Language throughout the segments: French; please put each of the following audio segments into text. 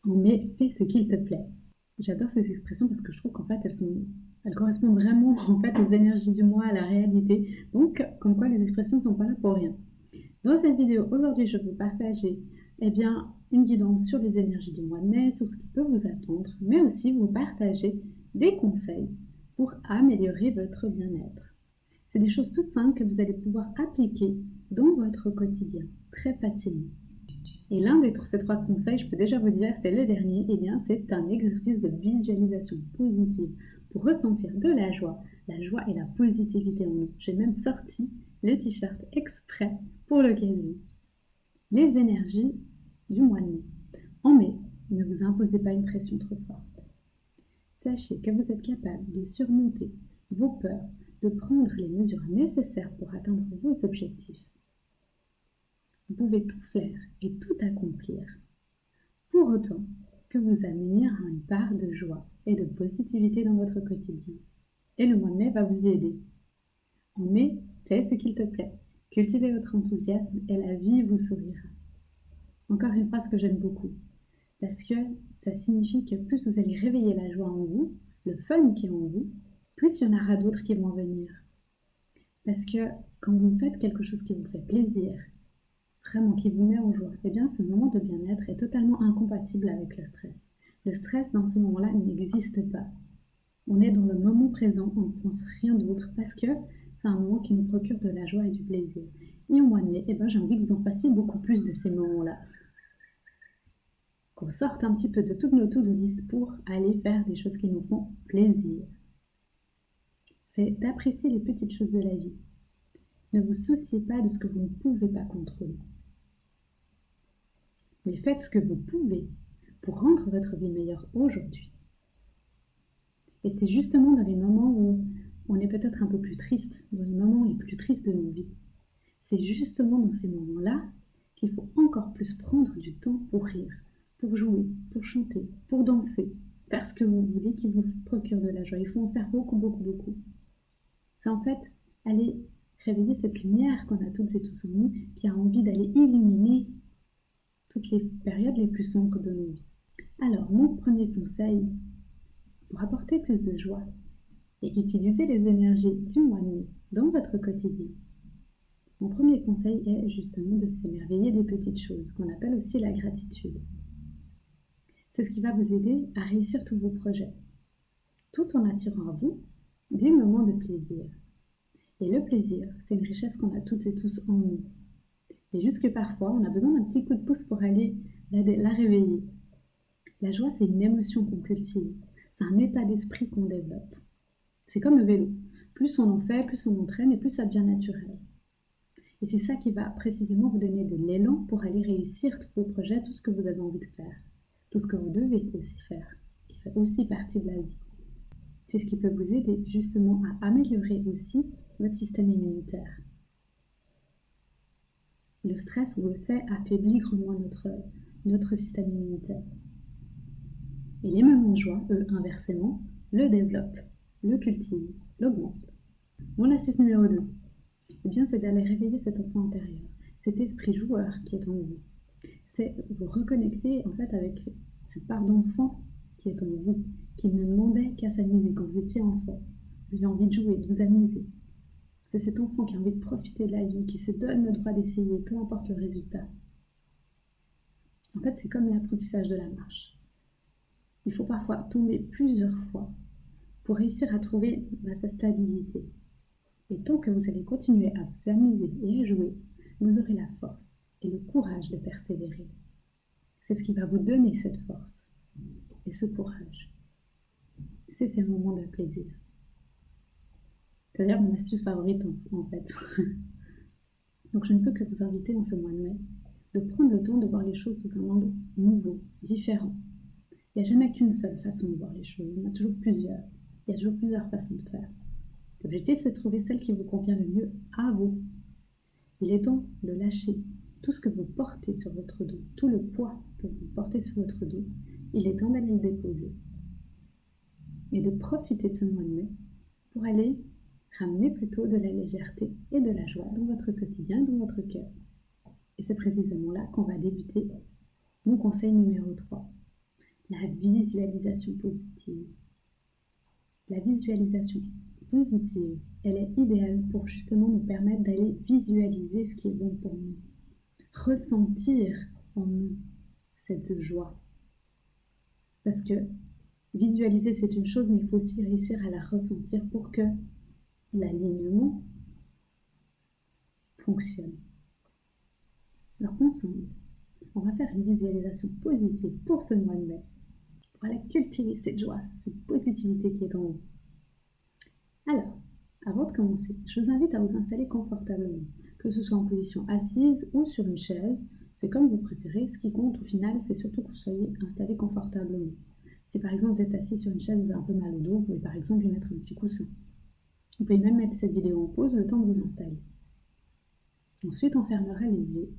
Mais fais ce qu'il te plaît. J'adore ces expressions parce que je trouve qu'en fait elles correspondent vraiment en fait aux énergies du mois, à la réalité. Donc, comme quoi les expressions ne sont pas là pour rien. Dans cette vidéo, aujourd'hui, je vais vous partager une guidance sur les énergies du mois de mai, sur ce qui peut vous attendre, mais aussi vous partager des conseils pour améliorer votre bien-être. C'est des choses toutes simples que vous allez pouvoir appliquer dans votre quotidien très facilement. Et l'un de ces 3 conseils, je peux déjà vous dire, c'est le dernier, c'est un exercice de visualisation positive pour ressentir de la joie et la positivité en nous. J'ai même sorti le t-shirt exprès pour l'occasion. Les énergies du mois de mai. En mai, ne vous imposez pas une pression trop forte. Sachez que vous êtes capable de surmonter vos peurs, de prendre les mesures nécessaires pour atteindre vos objectifs. Vous pouvez tout faire et tout accomplir, pour autant que vous ameniez à une part de joie et de positivité dans votre quotidien. Et le mois de mai va vous y aider. En mai, fais ce qu'il te plaît, cultivez votre enthousiasme et la vie vous sourira. Encore une phrase que j'aime beaucoup, parce que ça signifie que plus vous allez réveiller la joie en vous, le fun qui est en vous, plus il y en aura d'autres qui vont venir. Parce que quand vous faites quelque chose qui vous fait plaisir, vraiment qui vous met en joie, ce moment de bien-être est totalement incompatible avec le stress. Le stress dans ces moments-là n'existe pas. On est dans le moment présent, on ne pense rien d'autre parce que c'est un moment qui nous procure de la joie et du plaisir. Et au mois de mai, j'ai envie que vous en fassiez beaucoup plus de ces moments-là. Qu'on sorte un petit peu de toutes nos to-do list pour aller faire des choses qui nous font plaisir. C'est d'apprécier les petites choses de la vie. Ne vous souciez pas de ce que vous ne pouvez pas contrôler. Mais faites ce que vous pouvez pour rendre votre vie meilleure aujourd'hui. Et c'est justement dans les moments où on est peut-être un peu plus triste, dans les moments les plus tristes de nos vies. C'est justement dans ces moments-là qu'il faut encore plus prendre du temps pour rire, pour jouer, pour chanter, pour danser, faire ce que vous voulez qui vous procure de la joie. Il faut en faire beaucoup, beaucoup, beaucoup. C'est en fait aller réveiller cette lumière qu'on a toutes et tous en nous, qui a envie d'aller illuminer toutes les périodes les plus sombres de nos vies. Alors, mon premier conseil pour apporter plus de joie et utiliser les énergies du mois de mai dans votre quotidien. Mon premier conseil est justement de s'émerveiller des petites choses, qu'on appelle aussi la gratitude. C'est ce qui va vous aider à réussir tous vos projets, tout en attirant à vous des moments de plaisir. Et le plaisir, c'est une richesse qu'on a toutes et tous en nous. Et juste que parfois, on a besoin d'un petit coup de pouce pour aller la réveiller. La joie, c'est une émotion qu'on cultive. C'est un état d'esprit qu'on développe. C'est comme le vélo. Plus on en fait, plus on entraîne et plus ça devient naturel. Et c'est ça qui va précisément vous donner de l'élan pour aller réussir tous vos projets, tout ce que vous avez envie de faire. Tout ce que vous devez aussi faire, qui fait aussi partie de la vie. C'est ce qui peut vous aider justement à améliorer aussi votre système immunitaire. Le stress, on le sait, affaiblit grandement notre système immunitaire. Et les moments de joie, eux, inversement, le développent, le cultivent, l'augmentent. Mon astuce numéro 2, c'est d'aller réveiller cet enfant intérieur, cet esprit joueur qui est en vous. C'est vous reconnecter en fait avec cette part d'enfant qui est en vous, qui ne demandait qu'à s'amuser quand vous étiez enfant. Vous avez envie de jouer, de vous amuser. C'est cet enfant qui a envie de profiter de la vie, qui se donne le droit d'essayer, peu importe le résultat. En fait, c'est comme l'apprentissage de la marche. Il faut parfois tomber plusieurs fois pour réussir à trouver sa stabilité. Et tant que vous allez continuer à vous amuser et à jouer, vous aurez la force et le courage de persévérer. C'est ce qui va vous donner cette force et ce courage. C'est ces moments de plaisir. C'est d'ailleurs mon astuce favorite en fait. Donc je ne peux que vous inviter en ce mois de mai de prendre le temps de voir les choses sous un angle nouveau, différent. Il n'y a jamais qu'une seule façon de voir les choses, il y en a toujours plusieurs. Il y a toujours plusieurs façons de faire. L'objectif, c'est de trouver celle qui vous convient le mieux à vous. Il est temps de lâcher tout ce que vous portez sur votre dos, tout le poids que vous portez sur votre dos. Il est temps d'aller le déposer et de profiter de ce mois de mai pour aller ramener plutôt de la légèreté et de la joie dans votre quotidien, dans votre cœur. Et c'est précisément là qu'on va débuter mon conseil numéro 3. La visualisation positive. La visualisation positive, elle est idéale pour justement nous permettre d'aller visualiser ce qui est bon pour nous. Ressentir en nous cette joie. Parce que visualiser, c'est une chose, mais il faut aussi réussir à la ressentir pour que l'alignement fonctionne. Alors ensemble, on va faire une visualisation positive pour ce mois de mai, pour aller cultiver cette joie, cette positivité qui est en vous. Alors, avant de commencer, je vous invite à vous installer confortablement, que ce soit en position assise ou sur une chaise, c'est comme vous préférez. Ce qui compte au final, c'est surtout que vous soyez installé confortablement. Si par exemple vous êtes assis sur une chaise, vous avez un peu mal au dos, vous pouvez par exemple y mettre un petit coussin. Vous pouvez même mettre cette vidéo en pause le temps de vous installer. Ensuite, on fermera les yeux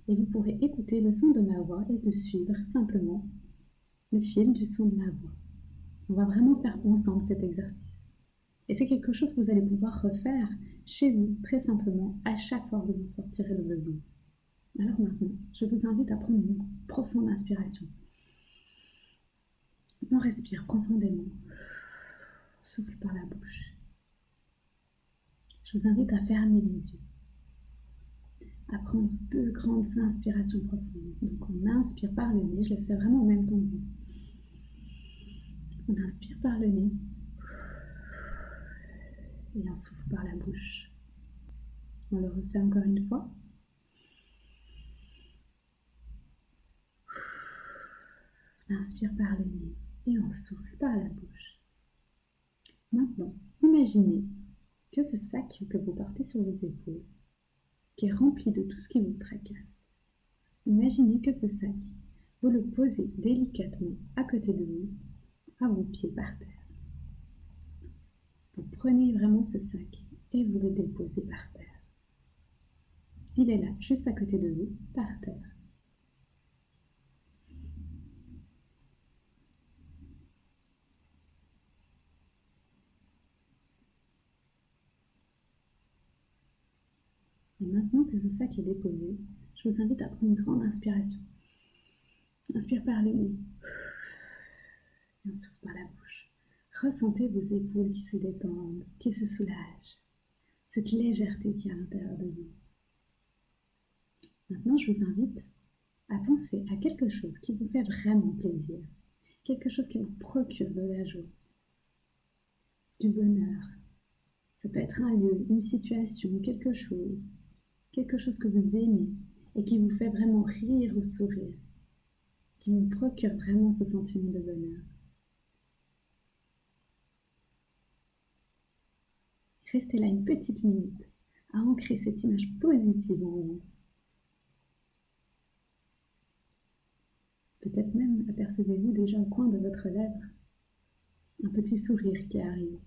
et vous pourrez écouter le son de ma voix et de suivre simplement le fil du son de ma voix. On va vraiment faire ensemble cet exercice. Et c'est quelque chose que vous allez pouvoir refaire chez vous très simplement à chaque fois que vous en sortirez le besoin. Alors maintenant, je vous invite à prendre une profonde inspiration. On respire profondément. On souffle par la bouche. Je vous invite à fermer les yeux. À prendre 2 grandes inspirations profondes. Donc on inspire par le nez, je le fais vraiment en même temps que vous. On inspire par le nez et on souffle par la bouche. On le refait encore une fois. On inspire par le nez et on souffle par la bouche. Maintenant, imaginez que ce sac que vous portez sur vos épaules, qui est rempli de tout ce qui vous tracasse. Imaginez que ce sac, vous le posez délicatement à côté de vous, à vos pieds par terre. Vous prenez vraiment ce sac et vous le déposez par terre. Il est là, juste à côté de vous, par terre. Et maintenant que ce sac est déposé, je vous invite à prendre une grande inspiration. Inspire par le nez et on souffle par la bouche. Ressentez vos épaules qui se détendent, qui se soulagent. Cette légèreté qui est à l'intérieur de vous. Maintenant, je vous invite à penser à quelque chose qui vous fait vraiment plaisir. Quelque chose qui vous procure de la joie, du bonheur. Ça peut être un lieu, une situation, quelque chose que vous aimez et qui vous fait vraiment rire ou sourire, qui vous procure vraiment ce sentiment de bonheur. Restez là une petite minute à ancrer cette image positive en vous. Peut-être même apercevez-vous déjà au coin de votre lèvre un petit sourire qui arrive.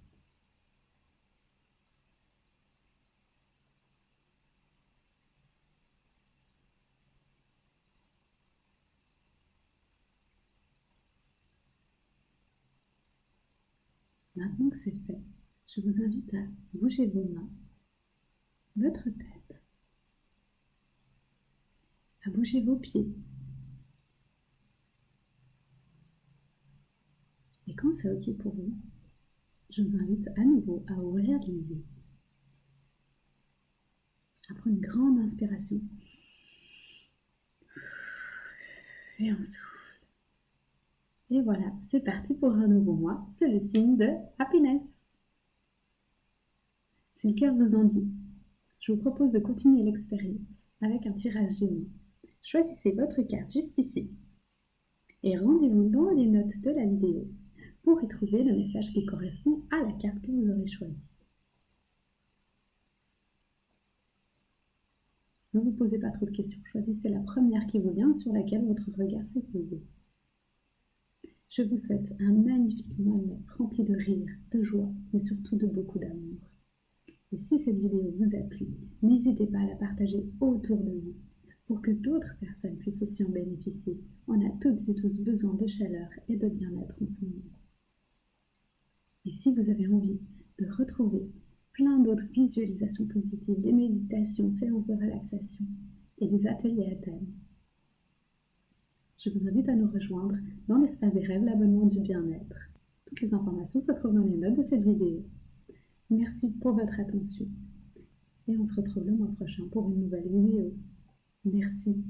Maintenant que c'est fait, je vous invite à bouger vos mains, votre tête, à bouger vos pieds. Et quand c'est OK pour vous, je vous invite à nouveau à ouvrir les yeux, à prendre une grande inspiration et on souffle. Et voilà, c'est parti pour un nouveau mois, c'est le signe de happiness. Si le cœur vous en dit, je vous propose de continuer l'expérience avec un tirage du mois. Choisissez votre carte juste ici et rendez-vous dans les notes de la vidéo pour y trouver le message qui correspond à la carte que vous aurez choisie. Ne vous posez pas trop de questions, choisissez la première qui vous vient sur laquelle votre regard s'est posé. Je vous souhaite un magnifique mois de mai rempli de rire, de joie, mais surtout de beaucoup d'amour. Et si cette vidéo vous a plu, n'hésitez pas à la partager autour de vous pour que d'autres personnes puissent aussi en bénéficier. On a toutes et tous besoin de chaleur et de bien-être en ce moment. Et si vous avez envie de retrouver plein d'autres visualisations positives, des méditations, séances de relaxation et des ateliers à thème, je vous invite à nous rejoindre dans l'espace des rêves, l'abonnement du bien-être. Toutes les informations se trouvent dans les notes de cette vidéo. Merci pour votre attention et on se retrouve le mois prochain pour une nouvelle vidéo. Merci.